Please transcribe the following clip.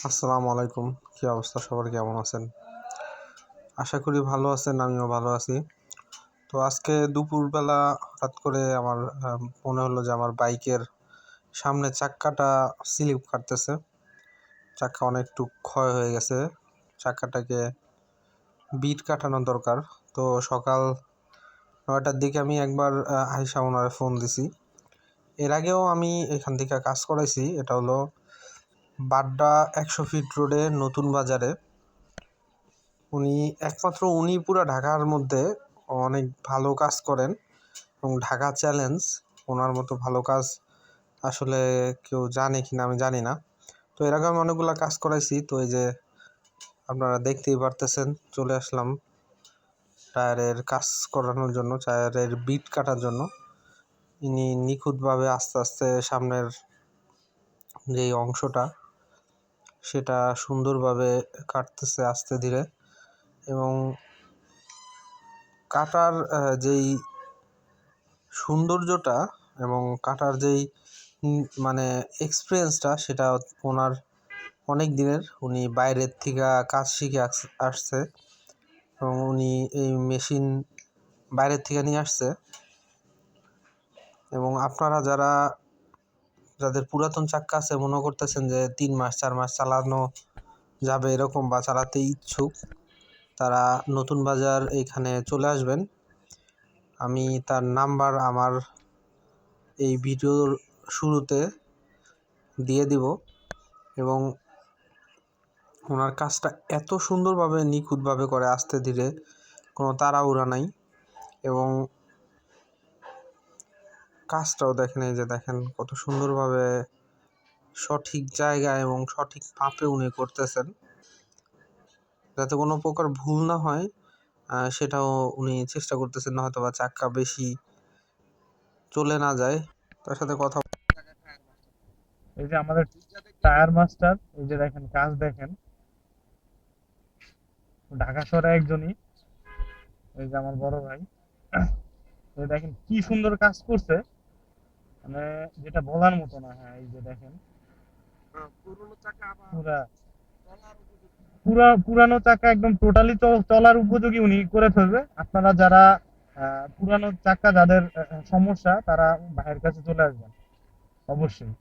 আসসালামু আলাইকুম। কি অবস্থা সবার, কেমন আছেন? আশা করি ভালো আছেন, আমিও ভালো আছি। তো আজকে দুপুরবেলা হঠাৎ করে আমার মনে হলো যে আমার বাইকের সামনের চাক্কাটা স্লিপ কাটতেছে। চাক্কা অনেকটু ক্ষয় হয়ে গেছে। চাক্কাটাকে বিট কাটানো দরকার। তো সকাল ৯টার দিকে আমি একবার আইসা ওনারে ফোন দিছি। এর আগেও আমি এখান থেকে কাজ করাইছি। এটা হলো বাড্ডা ১০০ ফিট রোডে নতুন বাজারে। উনি পুরা ঢাকার মধ্যে অনেক ভালো কাজ করেন এবং ঢাকা চ্যালেঞ্জ ওনার মতো ভালো কাজ আসলে কেউ জানে কিনা আমি জানি না। তো এর আগে আমি অনেকগুলো কাজ করাইছি। তো এই যে আপনারা দেখতেই পারতেছেন, চলে আসলাম টায়ারের কাজ করানোর জন্য, টায়ারের বিট কাটার জন্য। ইনি নিখুঁতভাবে আস্তে আস্তে সামনের যেই অংশটা সেটা সুন্দরভাবে কাটতেছে আস্তে ধীরে, এবং কাটার যেই সৌন্দর্যটা এবং কাটার যেই মানে এক্সপিরিয়েন্সটা, সেটা ওনার অনেক দিনের। উনি বাইরের থেকে কাজ শিখে আসছে এবং উনি এই মেশিন বাইরের থেকে নিয়ে আসছে। এবং আপনারা যাদের পুরাতন চাক্কা আছে, মনে করতেছেন যে 3 মাস 4 মাস চালানো যাবে এরকম, বা চালাতে ইচ্ছুক, তারা নতুন বাজার এইখানে চলে আসবেন। আমি তার নাম্বার আমার এই ভিডিওর শুরুতে দিয়ে দিব। এবং ওনার কাজটা এত সুন্দরভাবে নিখুঁতভাবে করে, আস্তে ধীরে, কোনো তাড়াহুড়া নাই। এবং কাজটাও দেখেন, এই যে দেখেন কত সুন্দরভাবে সঠিক জায়গায় এবং সঠিক মাপে উনি করতেছেন, যাতে কোনো প্রকার ভুল না হয় সেটাও উনি চেষ্টা করতেছেন, হয়তো বা চাক্কা বেশি চলে না যায়। তার সাথে কথা এই যে আমাদের টায়ার মাস্টার, এই যে দেখেন কাজ দেখেন, ঢাকা শহরে একজনই, এই যে আমার বড় ভাই, এই দেখেন কি সুন্দর কাজ করছে, মানে যেটা বলার মতো না। হ্যাঁ, এই যে দেখেন পুরা পুরানো চাকা একদম টোটালি চলার উপযোগী উনি করে ফেলবে। আপনারা যারা পুরানো চাকা যাদের সমস্যা, তারা ভাইয়ের কাছে চলে আসবেন অবশ্যই।